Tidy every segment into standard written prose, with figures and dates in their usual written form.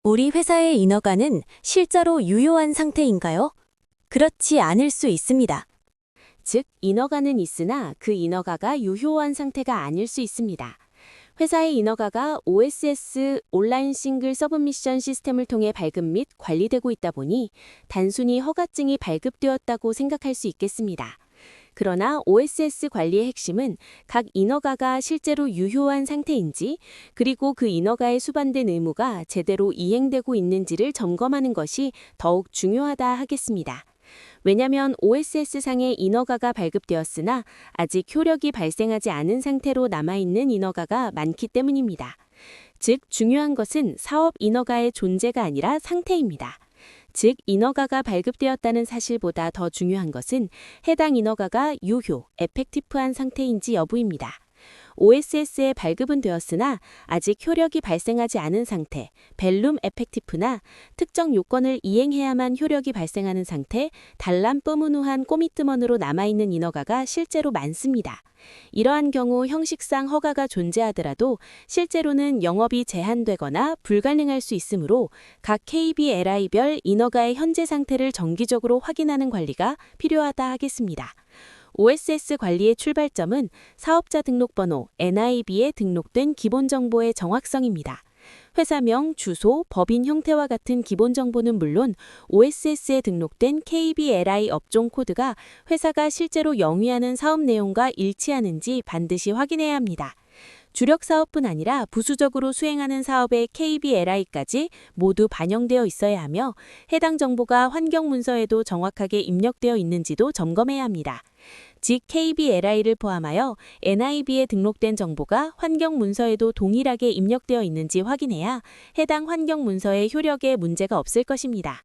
우리 회사의 인허가는 실제로 유효한 상태인가요? 그렇지 않을 수 있습니다. 즉, 인허가는 있으나 그 인허가가 유효한 상태가 아닐 수 있습니다. 회사의 인허가가 OSS 온라인 싱글 서브미션 시스템을 통해 발급 및 관리되고 있다 보니 단순히 허가증이 발급되었다고 생각할 수 있겠습니다. 그러나 OSS 관리의 핵심은 각 인허가가 실제로 유효한 상태인지, 그리고 그 인허가에 수반된 의무가 제대로 이행되고 있는지를 점검하는 것이 더욱 중요하다 하겠습니다. 왜냐하면 OSS상의 인허가가 발급되었으나 아직 효력이 발생하지 않은 상태로 남아있는 인허가가 많기 때문입니다. 즉, 중요한 것은 사업 인허가의 존재가 아니라 상태입니다. 즉, 인허가가 발급되었다는 사실보다 더 중요한 것은 해당 인허가가 유효, 에펙티프한 상태인지 여부입니다. OSS에 발급은 되었으나 아직 효력이 발생하지 않은 상태, 벨룸 에펙티프나 특정 요건을 이행해야만 효력이 발생하는 상태, 달람 뿌무누한 꼬미뜨먼으로 남아있는 인허가가 실제로 많습니다. 이러한 경우 형식상 허가가 존재하더라도 실제로는 영업이 제한되거나 불가능할 수 있으므로 각 KBLI별 인허가의 현재 상태를 정기적으로 확인하는 관리가 필요하다 하겠습니다. OSS 관리의 출발점은 사업자 등록번호 NIB에 등록된 기본정보의 정확성입니다. 회사명, 주소, 법인 형태와 같은 기본정보는 물론 OSS에 등록된 KBLI 업종 코드가 회사가 실제로 영위하는 사업 내용과 일치하는지 반드시 확인해야 합니다. 주력 사업뿐 아니라 부수적으로 수행하는 사업의 KBLI까지 모두 반영되어 있어야 하며 해당 정보가 환경문서에도 정확하게 입력되어 있는지도 점검해야 합니다. 즉, KBLI를 포함하여 NIB에 등록된 정보가 환경문서에도 동일하게 입력되어 있는지 확인해야 해당 환경문서의 효력에 문제가 없을 것입니다.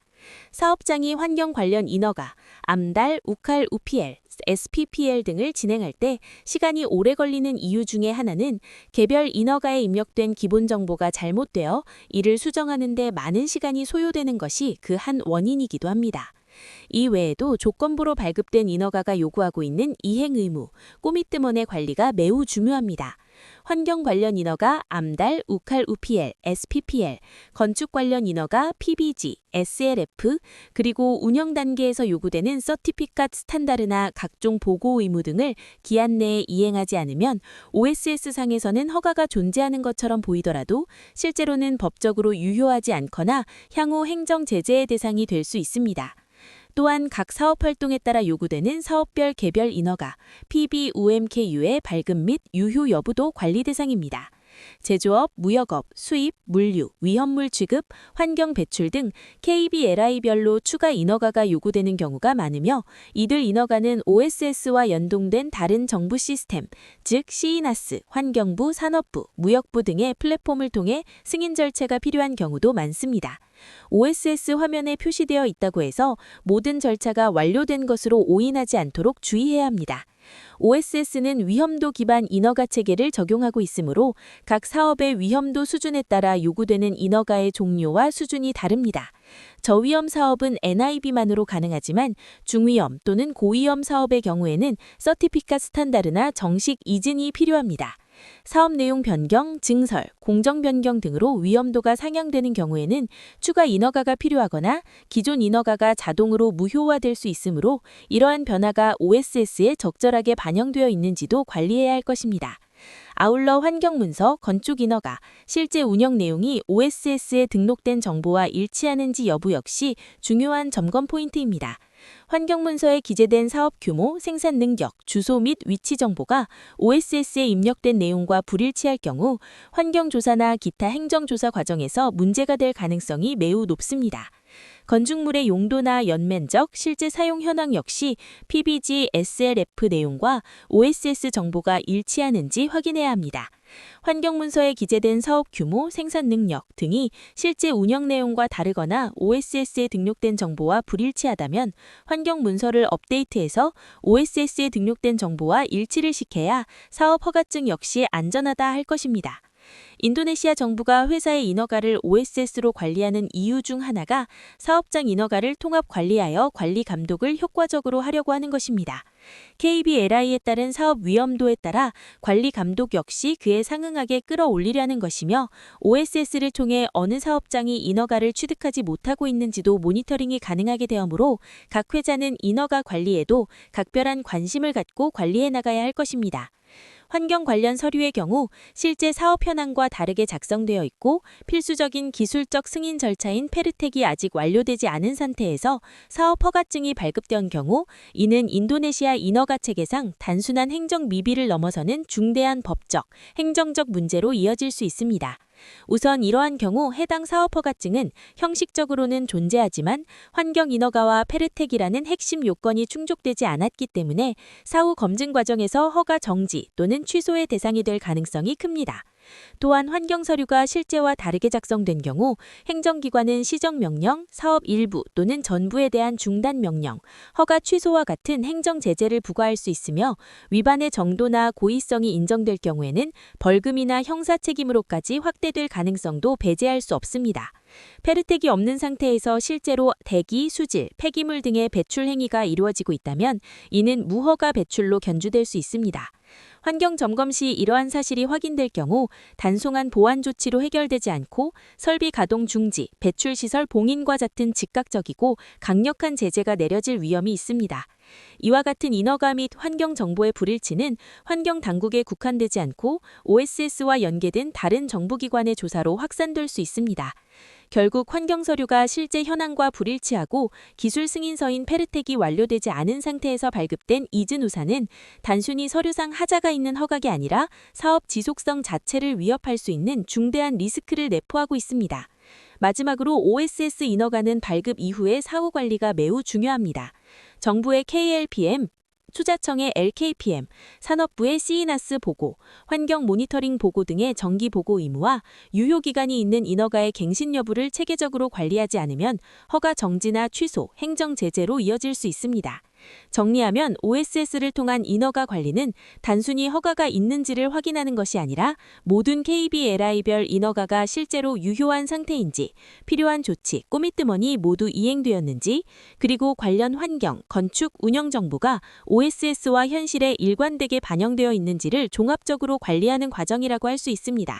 사업장이 환경 관련 인허가, 암달, 우칼, UPL, SPPL 등을 진행할 때 시간이 오래 걸리는 이유 중에 하나는 개별 인허가에 입력된 기본 정보가 잘못되어 이를 수정하는 데 많은 시간이 소요되는 것이 그 한 원인이기도 합니다. 이 외에도 조건부로 발급된 인허가가 요구하고 있는 이행 의무, 꼬미뜨먼의 관리가 매우 중요합니다. 환경 관련 인허가 암달, 우칼, UPL, SPPL, 건축 관련 인허가 PBG, SLF, 그리고 운영 단계에서 요구되는 서티피캇 스탄다르나 각종 보고 의무 등을 기한 내에 이행하지 않으면 OSS상에서는 허가가 존재하는 것처럼 보이더라도 실제로는 법적으로 유효하지 않거나 향후 행정 제재의 대상이 될 수 있습니다. 또한 각 사업 활동에 따라 요구되는 사업별 개별 인허가, PBUMKU의 발급 및 유효 여부도 관리 대상입니다. 제조업, 무역업, 수입, 물류, 위험물 취급, 환경 배출 등 KBLI별로 추가 인허가가 요구되는 경우가 많으며 이들 인허가는 OSS와 연동된 다른 정부 시스템, 즉 시이나스, 환경부, 산업부, 무역부 등의 플랫폼을 통해 승인 절차가 필요한 경우도 많습니다. OSS 화면에 표시되어 있다고 해서 모든 절차가 완료된 것으로 오인하지 않도록 주의해야 합니다. OSS는 위험도 기반 인허가 체계를 적용하고 있으므로 각 사업의 위험도 수준에 따라 요구되는 인허가의 종류와 수준이 다릅니다. 저위험 사업은 NIB만으로 가능하지만 중위험 또는 고위험 사업의 경우에는 서티피캇 스탄다르나 정식 이진이 필요합니다. 사업 내용 변경, 증설, 공정 변경 등으로 위험도가 상향되는 경우에는 추가 인허가가 필요하거나 기존 인허가가 자동으로 무효화될 수 있으므로 이러한 변화가 OSS에 적절하게 반영되어 있는지도 관리해야 할 것입니다. 아울러 환경문서, 건축 인허가, 실제 운영 내용이 OSS에 등록된 정보와 일치하는지 여부 역시 중요한 점검 포인트입니다. 환경문서에 기재된 사업 규모, 생산 능력, 주소 및 위치 정보가 OSS에 입력된 내용과 불일치할 경우 환경조사나 기타 행정조사 과정에서 문제가 될 가능성이 매우 높습니다. 건축물의 용도나 연면적, 실제 사용 현황 역시 PBG, SLF 내용과 OSS 정보가 일치하는지 확인해야 합니다. 환경문서에 기재된 사업 규모, 생산 능력 등이 실제 운영 내용과 다르거나 OSS에 등록된 정보와 불일치하다면 환경문서를 업데이트해서 OSS에 등록된 정보와 일치를 시켜야 사업 허가증 역시 안전하다 할 것입니다. 인도네시아 정부가 회사의 인허가를 OSS로 관리하는 이유 중 하나가 사업장 인허가를 통합 관리하여 관리 감독을 효과적으로 하려고 하는 것입니다. KBLI에 따른 사업 위험도에 따라 관리 감독 역시 그에 상응하게 끌어올리려는 것이며 OSS를 통해 어느 사업장이 인허가를 취득하지 못하고 있는지도 모니터링이 가능하게 되므로 각 회사는 인허가 관리에도 각별한 관심을 갖고 관리해 나가야 할 것입니다. 환경 관련 서류의 경우 실제 사업 현황과 다르게 작성되어 있고 필수적인 기술적 승인 절차인 페르텍이 아직 완료되지 않은 상태에서 사업 허가증이 발급된 경우 이는 인도네시아 인허가 체계상 단순한 행정 미비를 넘어서는 중대한 법적, 행정적 문제로 이어질 수 있습니다. 우선 이러한 경우 해당 사업 허가증은 형식적으로는 존재하지만 환경 인허가와 페르텍이라는 핵심 요건이 충족되지 않았기 때문에 사후 검증 과정에서 허가 정지 또는 취소의 대상이 될 가능성이 큽니다. 또한 환경 서류가 실제와 다르게 작성된 경우 행정기관은 시정명령, 사업 일부 또는 전부에 대한 중단 명령, 허가 취소와 같은 행정 제재를 부과할 수 있으며 위반의 정도나 고의성이 인정될 경우에는 벌금이나 형사 책임으로까지 확대될 가능성도 배제할 수 없습니다. 페르텍이 없는 상태에서 실제로 대기, 수질, 폐기물 등의 배출 행위가 이루어지고 있다면 이는 무허가 배출로 견주될 수 있습니다. 환경 점검 시 이러한 사실이 확인될 경우 단송한 보완 조치로 해결되지 않고 설비 가동 중지, 배출 시설 봉인과 같은 즉각적이고 강력한 제재가 내려질 위험이 있습니다. 이와 같은 인허가 및 환경 정보의 불일치는 환경 당국에 국한되지 않고 OSS와 연계된 다른 정부기관의 조사로 확산될 수 있습니다. 결국 환경 서류가 실제 현황과 불일치하고 기술 승인서인 페르텍이 완료되지 않은 상태에서 발급된 이즌 우사는 단순히 서류상 하자가 있는 허가가 아니라 사업 지속성 자체를 위협할 수 있는 중대한 리스크를 내포하고 있습니다. 마지막으로 OSS 인허가는 발급 이후의 사후 관리가 매우 중요합니다. 정부의 KLPM, 투자청의 LKPM, 산업부의 시이나스 보고, 환경 모니터링 보고 등의 정기 보고 의무와 유효기간이 있는 인허가의 갱신 여부를 체계적으로 관리하지 않으면 허가 정지나 취소, 행정 제재로 이어질 수 있습니다. 정리하면 OSS를 통한 인허가 관리는 단순히 허가가 있는지를 확인하는 것이 아니라 모든 KBLI별 인허가가 실제로 유효한 상태인지, 필요한 조치, 꼬미뜨머니 모두 이행되었는지, 그리고 관련 환경, 건축, 운영 정보가 OSS와 현실에 일관되게 반영되어 있는지를 종합적으로 관리하는 과정이라고 할 수 있습니다.